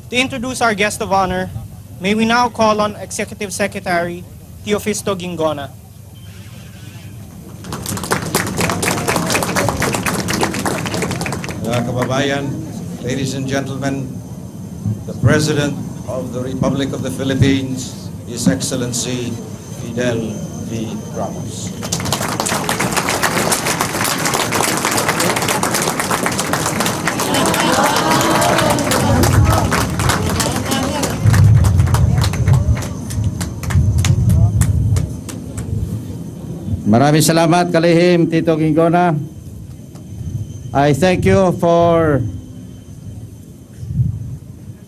To introduce our guest of honor, may we now call on Executive Secretary Teofisto Gingona. Mga kababayan, ladies and gentlemen, the President of the Republic of the Philippines, His Excellency Fidel V. Ramos. Maraming salamat, Kalihim Tito Gingona. I thank you for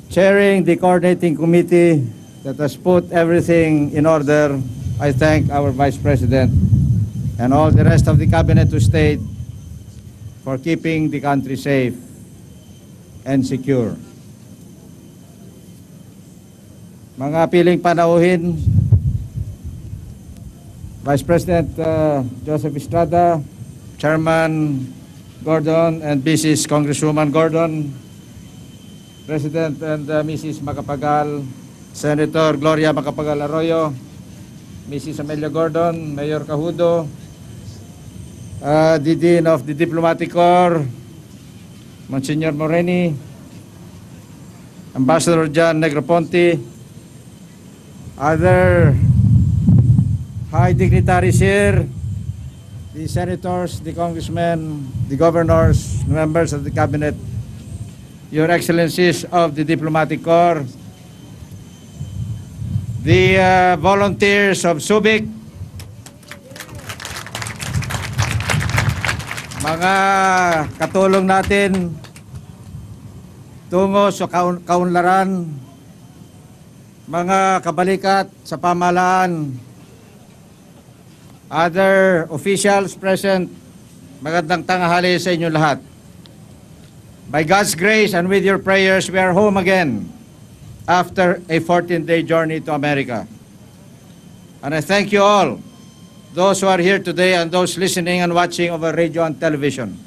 chairing the coordinating committee that has put everything in order. I thank our Vice President and all the rest of the Cabinet to State for keeping the country safe and secure. Mga piling panauhin, Vice President Joseph Estrada, Chairman Gordon and Mrs. Congresswoman Gordon, President and Mrs. Macapagal, Senator Gloria Macapagal Arroyo, Mrs. Amelia Gordon, Mayor Cajudo, the Dean of the Diplomatic Corps, Monsignor Moreni, Ambassador John Negroponte, other high dignitaries here, the senators, the congressmen, the governors, members of the cabinet, your excellencies of the diplomatic corps, the volunteers of Subic, mga katulong natin tungo sa kaunlaran, mga kabalikat sa pamahalaan, other officials present, magandang tanghali sa inyo lahat. By God's grace and with your prayers, we are home again after a 14-day journey to America. And I thank you all, those who are here today and those listening and watching over radio and television,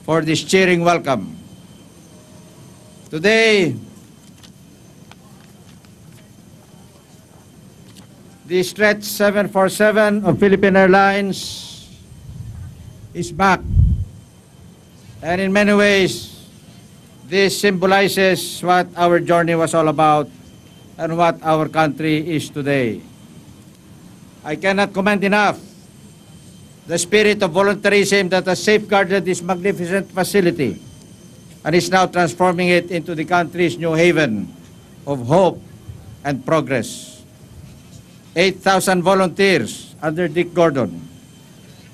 for this cheering welcome. Today, the Stretch 747 of Philippine Airlines is back. And in many ways, this symbolizes what our journey was all about and what our country is today. I cannot commend enough the spirit of voluntarism that has safeguarded this magnificent facility and is now transforming it into the country's new haven of hope and progress. 8,000 volunteers under Dick Gordon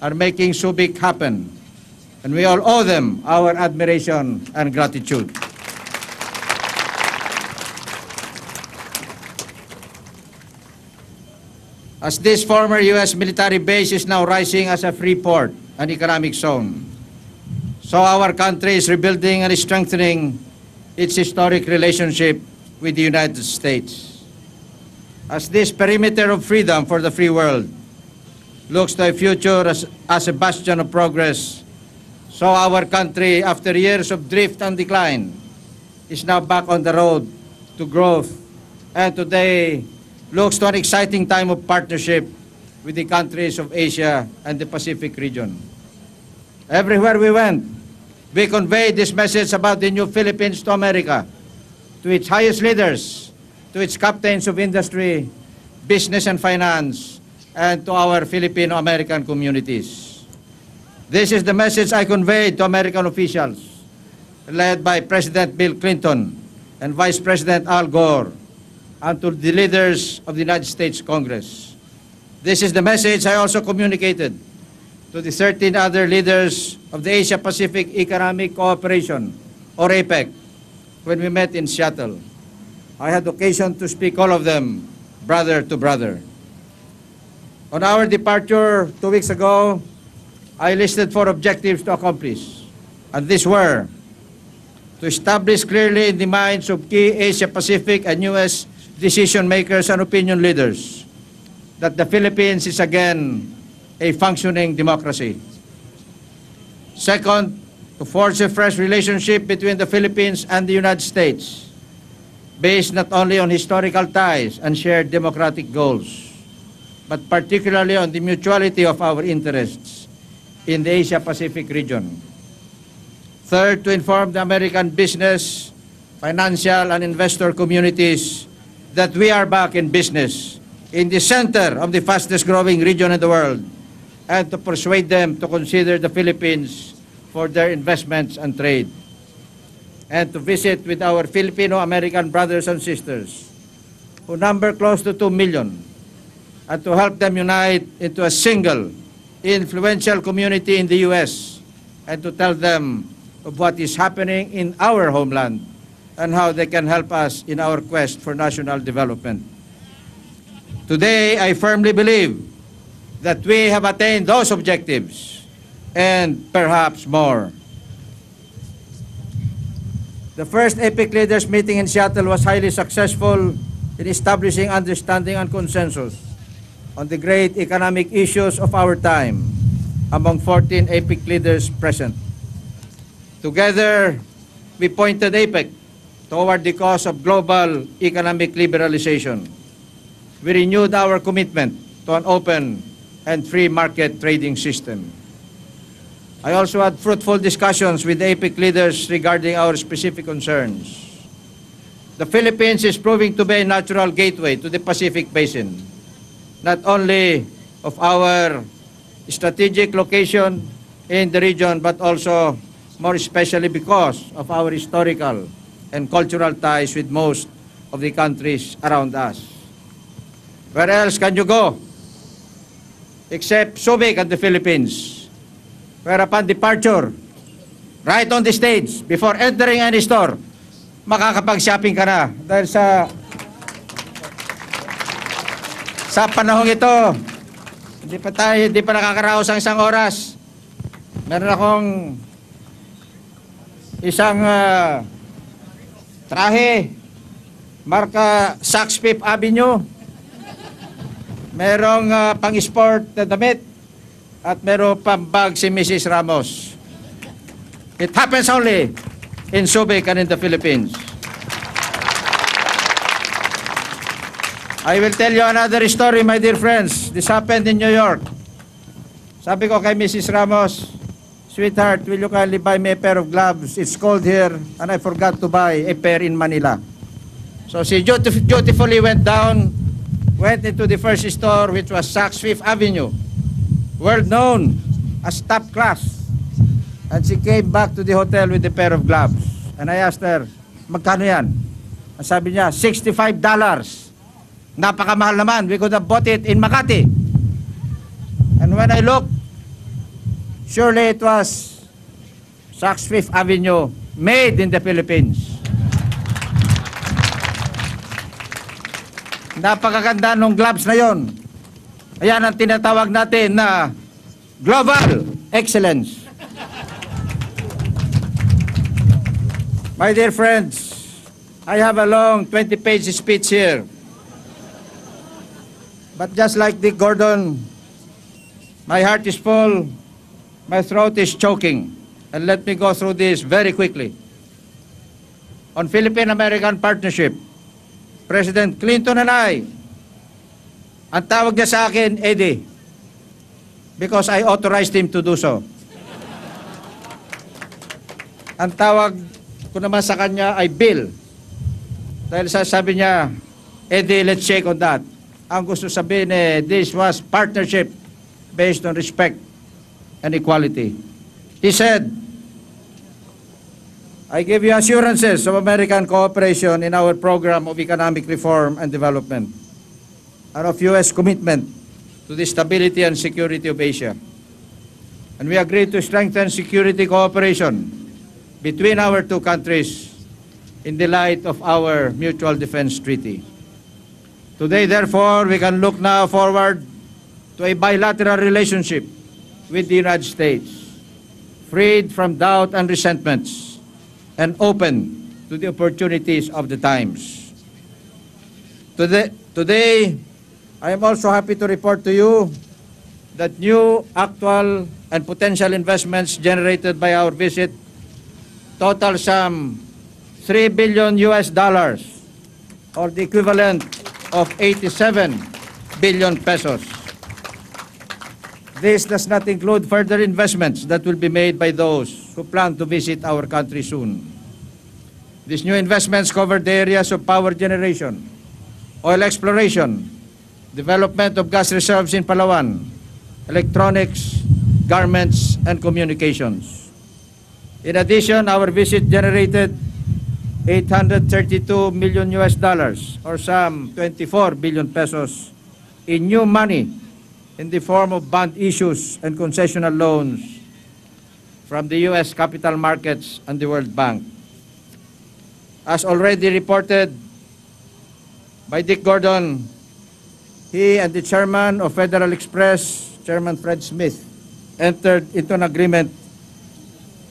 are making Subic happen, and we all owe them our admiration and gratitude. As this former U.S. military base is now rising as a free port and economic zone, so our country is rebuilding and strengthening its historic relationship with the United States. As this perimeter of freedom for the free world looks to a future as a bastion of progress, so our country, after years of drift and decline, is now back on the road to growth, and today looks to an exciting time of partnership with the countries of Asia and the Pacific region. Everywhere we went, we conveyed this message about the new Philippines to America, to its highest leaders, to its captains of industry, business and finance, and to our Filipino-American communities. This is the message I conveyed to American officials, led by President Bill Clinton and Vice President Al Gore, and to the leaders of the United States Congress. This is the message I also communicated to the 13 other leaders of the Asia-Pacific Economic Cooperation, or APEC, when we met in Seattle. I had occasion to speak all of them, brother to brother. On our departure 2 weeks ago, I listed 4 objectives to accomplish, and these were to establish clearly in the minds of key Asia-Pacific and U.S. decision makers and opinion leaders that the Philippines is again a functioning democracy. Second, to forge a fresh relationship between the Philippines and the United States, based not only on historical ties and shared democratic goals, but particularly on the mutuality of our interests in the Asia-Pacific region. Third, to inform the American business, financial, and investor communities that we are back in business in the center of the fastest-growing region in the world, and to persuade them to consider the Philippines for their investments and trade, and to visit with our Filipino-American brothers and sisters, who number close to 2 million, and to help them unite into a single, influential community in the U.S., and to tell them of what is happening in our homeland and how they can help us in our quest for national development. Today, I firmly believe that we have attained those objectives and perhaps more. The first APEC leaders meeting in Seattle was highly successful in establishing understanding and consensus on the great economic issues of our time among 14 APEC leaders present. Together, we pointed APEC toward the cause of global economic liberalization. We renewed our commitment to an open and free market trading system. I also had fruitful discussions with the APEC leaders regarding our specific concerns. The Philippines is proving to be a natural gateway to the Pacific Basin, not only of our strategic location in the region, but also more especially because of our historical and cultural ties with most of the countries around us. Where else can you go except Subic and the Philippines, where upon departure, right on the stage, before entering any store, makakapag-shopping ka na. Dahil sa panahong ito, hindi pa nakakaraos ang isang oras. Meron akong isang trahe, marka Saks Fifth Avenue. Merong pang-sport na damit at meron pang bag si Mrs. Ramos. It happens only in Subic and in the Philippines. I will tell you another story, my dear friends. This happened in New York. Sabi ko kay Mrs. Ramos, "Sweetheart, will you kindly buy me a pair of gloves? It's cold here and I forgot to buy a pair in Manila." So she dutifully went into the first store, which was Saks Fifth Avenue, world known as top class. And she came back to the hotel with a pair of gloves. And I asked her, "Magkano yan?" Ang sabi niya, $65. Napakamahal naman. We could have bought it in Makati. And when I looked, surely it was Saks Fifth Avenue, made in the Philippines. Napakaganda ng gloves na yon. Ayan ang tinatawag natin na global excellence. My dear friends, I have a long 20-page speech here. But just like Dick Gordon, my heart is full, my throat is choking. And let me go through this very quickly. On Philippine-American partnership, President Clinton and I, ang tawag niya sa akin, Eddie, because I authorized him to do so. Ang tawag ko naman sa kanya ay Bill. Dahil sabi niya, Eddie, let's shake on that. Ang gusto sabihin this was partnership based on respect and equality. He said, "I give you assurances of American cooperation in our program of economic reform and development, and of U.S. commitment to the stability and security of Asia. And we agree to strengthen security cooperation between our two countries in the light of our mutual defense treaty. Today, therefore, we can look now forward to a bilateral relationship with the United States, freed from doubt and resentments, and open to the opportunities of the times. Today, I am also happy to report to you that new, actual, and potential investments generated by our visit total some $3 billion or the equivalent of 87 billion pesos. This does not include further investments that will be made by those who plan to visit our country soon. These new investments cover the areas of power generation, oil exploration, development of gas reserves in Palawan, electronics, garments, and communications. In addition, our visit generated $832 million or some 24 billion pesos in new money in the form of bond issues and concessional loans from the U.S. capital markets and the World Bank. As already reported by Dick Gordon, he and the chairman of Federal Express, Chairman Fred Smith, entered into an agreement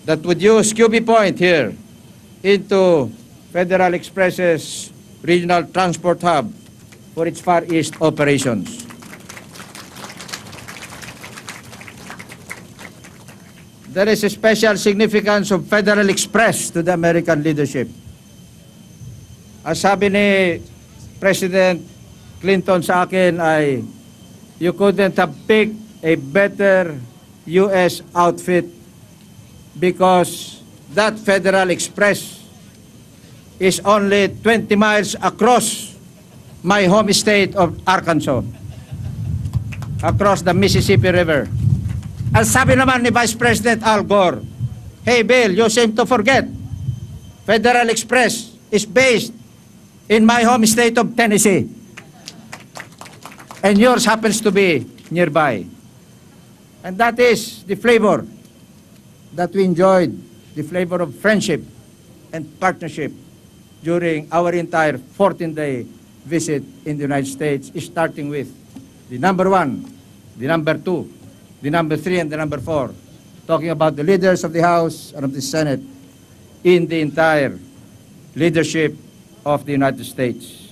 that would use QB Point here into Federal Express's regional transport hub for its Far East operations. There is a special significance of Federal Express to the American leadership. As sabi ni President Clinton sa akin ay, you couldn't have picked a better U.S. outfit because that Federal Express is only 20 miles across my home state of Arkansas, across the Mississippi River. Ang sabi naman ni Vice President Al Gore, hey Bill, you seem to forget, Federal Express is based in my home state of Tennessee. And yours happens to be nearby. And that is the flavor that we enjoyed, the flavor of friendship and partnership during our entire 14-day visit in the United States, starting with the number 1, the number 2, the number 3, and the number 4, talking about the leaders of the House and of the Senate in the entire leadership of the United States.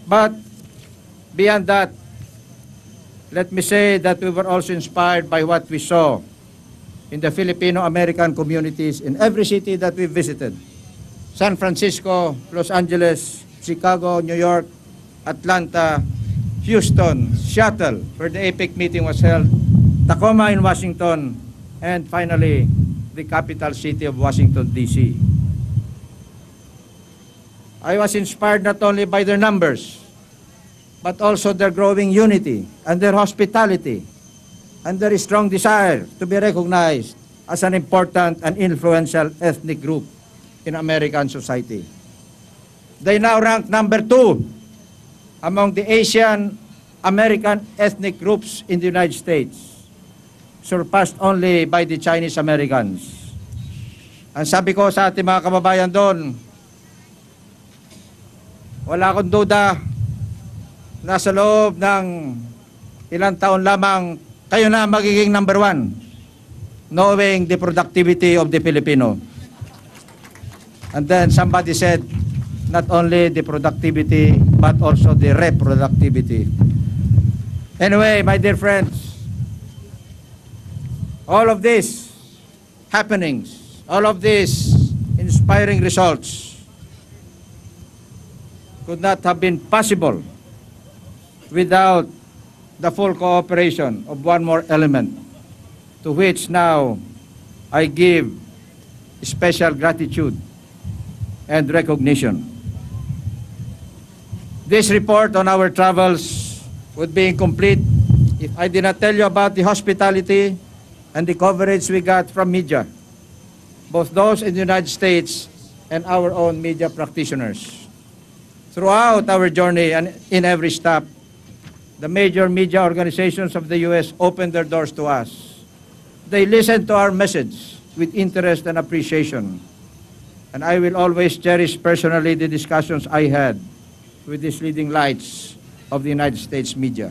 But beyond that, let me say that we were also inspired by what we saw in the Filipino-American communities in every city that we visited. San Francisco, Los Angeles, Chicago, New York, Atlanta, Houston, Seattle, where the APEC meeting was held, Tacoma in Washington, and finally, the capital city of Washington, D.C. I was inspired not only by their numbers, but also their growing unity and their hospitality and their strong desire to be recognized as an important and influential ethnic group in American society. They now rank number 2 among the Asian American ethnic groups in the United States, surpassed only by the Chinese Americans. Ang sabi ko sa ating mga kababayan doon, wala akong duda na sa loob ng ilang taon lamang kayo na magiging number 1, knowing the productivity of the Filipino. And then somebody said, not only the productivity, but also the reproductivity. Anyway, my dear friends, all of these happenings, all of these inspiring results could not have been possible without the full cooperation of one more element, to which now I give special gratitude and recognition. This report on our travels would be incomplete if I did not tell you about the hospitality and the coverage we got from media, both those in the United States and our own media practitioners. Throughout our journey and in every stop, the major media organizations of the U.S. opened their doors to us. They listened to our message with interest and appreciation. And I will always cherish personally the discussions I had with these leading lights of the United States media.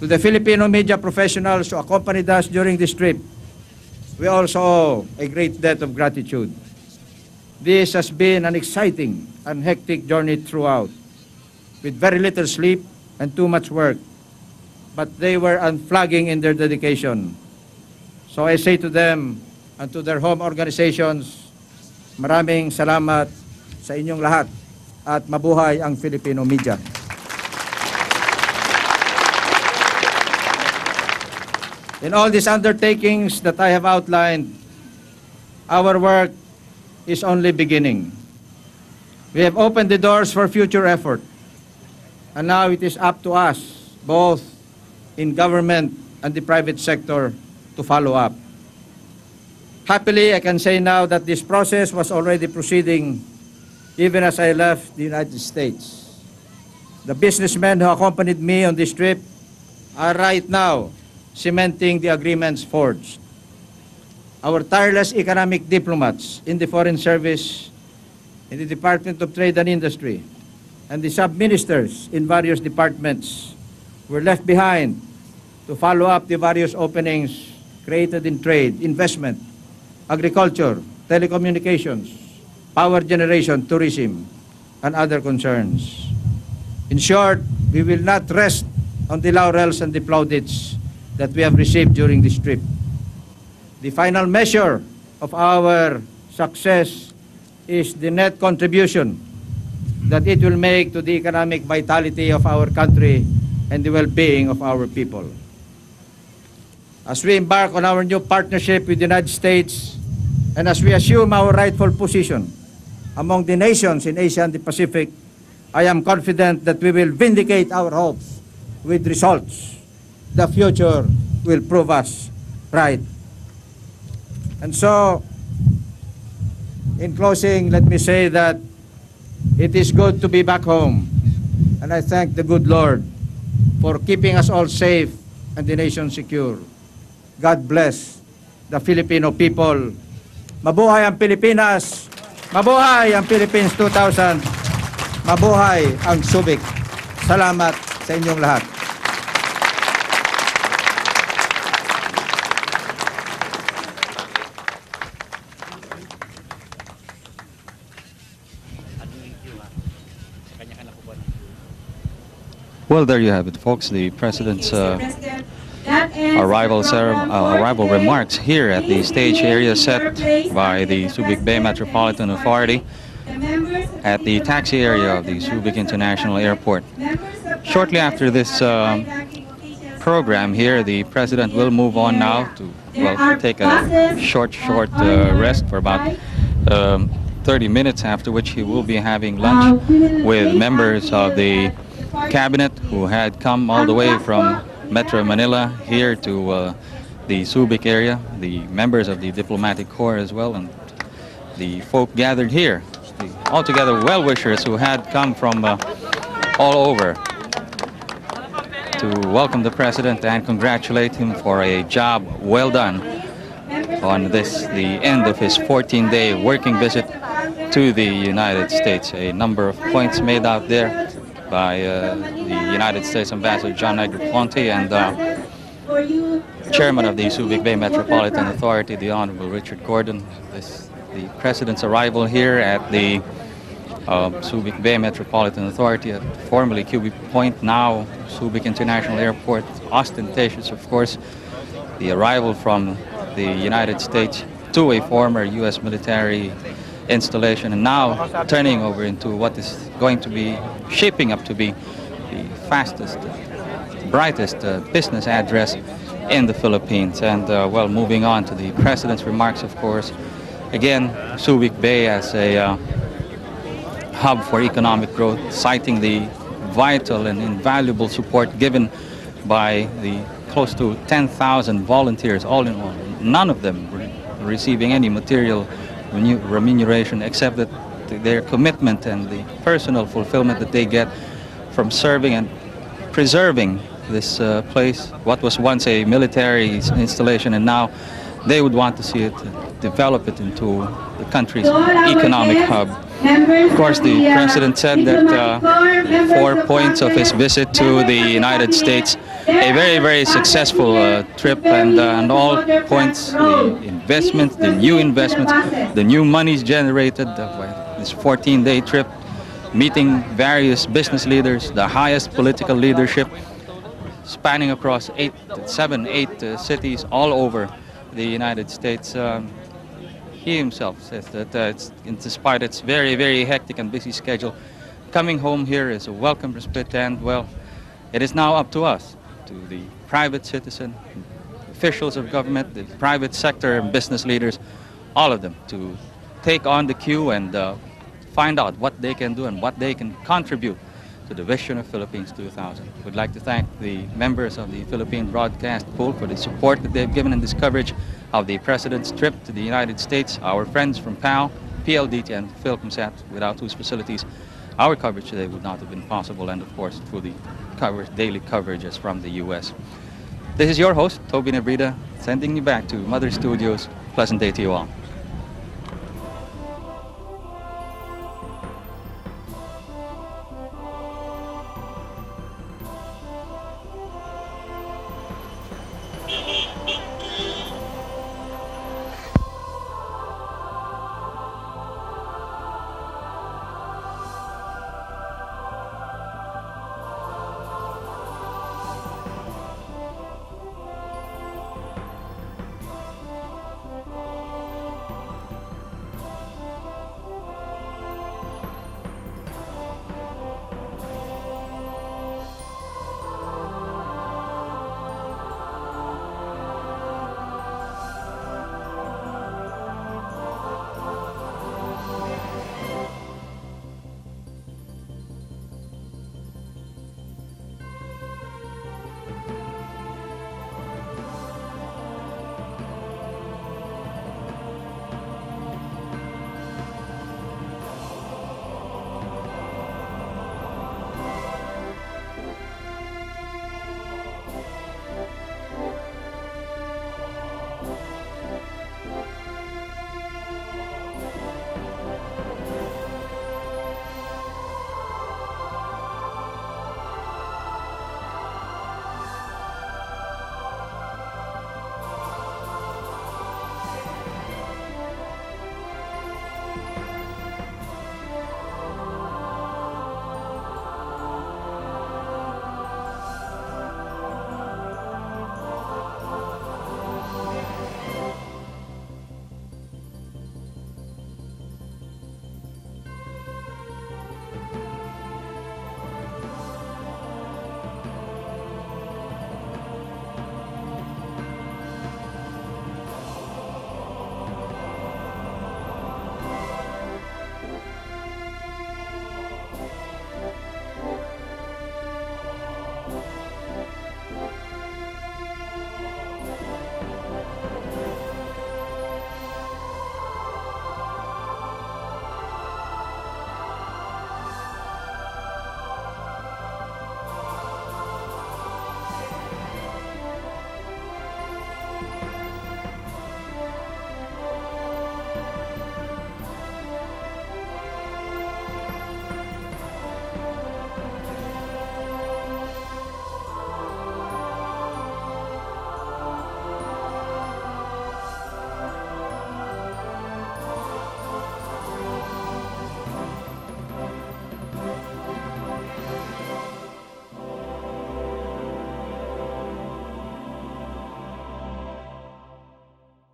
To the Filipino media professionals who accompanied us during this trip, we also owe a great debt of gratitude. This has been an exciting and hectic journey throughout, with very little sleep and too much work, but they were unflagging in their dedication. So I say to them and to their home organizations, maraming salamat sa inyong lahat at mabuhay ang Filipino media. In all these undertakings that I have outlined, our work is only beginning. We have opened the doors for future effort, and now it is up to us, both in government and the private sector, to follow up. Happily, I can say now that this process was already proceeding even as I left the United States. The businessmen who accompanied me on this trip are right now cementing the agreements forged. Our tireless economic diplomats in the Foreign Service, in the Department of Trade and Industry, and the sub-ministers in various departments were left behind to follow up the various openings created in trade, investment, agriculture, telecommunications, power generation, tourism, and other concerns. In short, we will not rest on the laurels and the plaudits that we have received during this trip. The final measure of our success is the net contribution that it will make to the economic vitality of our country and the well-being of our people. As we embark on our new partnership with the United States, and as we assume our rightful position among the nations in Asia and the Pacific, I am confident that we will vindicate our hopes with results. The future will prove us right. And so, in closing, let me say that it is good to be back home, and I thank the good Lord for keeping us all safe and the nation secure. God bless the Filipino people. Mabuhay ang Pilipinas! Mabuhay ang Philippines 2000! Mabuhay ang Subic! Salamat sa inyong lahat. Well, there you have it, folks. The President's arrival remarks here at the stage area set by the Subic Bay Metropolitan Authority at the taxi area of the Subic International Airport. Shortly after this program here, the President will move on now to, well, take a short rest for about 30 minutes, after which he will be having lunch with members of the Cabinet who had come all the way from Metro Manila here to the Subic area, the members of the Diplomatic Corps as well, and the folk gathered here, the altogether well-wishers who had come from all over to welcome the President and congratulate him for a job well done on this, the end of his 14-day working visit to the United States. A number of points made out there by the United States Ambassador John Negroponte and Chairman of the Subic Bay Metropolitan Authority, the Honorable Richard Gordon. The President's arrival here at the Subic Bay Metropolitan Authority, formerly Cubic Point, now Subic International Airport, ostentatious, of course, the arrival from the United States to a former U.S. military installation, and now turning over into what is going to be shaping up to be the fastest, brightest business address in the Philippines. And well, moving on to the President's remarks, of course, again, Subic Bay as a hub for economic growth, citing the vital and invaluable support given by the close to 10,000 volunteers, all in all, none of them receiving any material remuneration except that their commitment and the personal fulfillment that they get from serving and preserving this place, what was once a military installation, and now they would want to see it develop it into the country's economic hub. Of course, the President said that 4 points of his visit to the United States, a very, very successful trip, and all points, the investments, the new investments, the new monies generated by this 14-day trip, meeting various business leaders, the highest political leadership, spanning across 8 cities all over the United States. He himself says that despite its very, very hectic and busy schedule, coming home here is a welcome respite, and well, it is now up to us, to the private citizen, officials of government, the private sector and business leaders, all of them, to take on the cue and find out what they can do and what they can contribute to the vision of Philippines 2000. We'd like to thank the members of the Philippine Broadcast Pool for the support that they've given in this coverage of the President's trip to the United States, our friends from PAL, PLDT, and Philcomsat, without whose facilities our coverage today would not have been possible, and of course through the daily coverages from the U.S. This is your host, Toby Nebrida, sending you back to Mother Studios. Pleasant day to you all.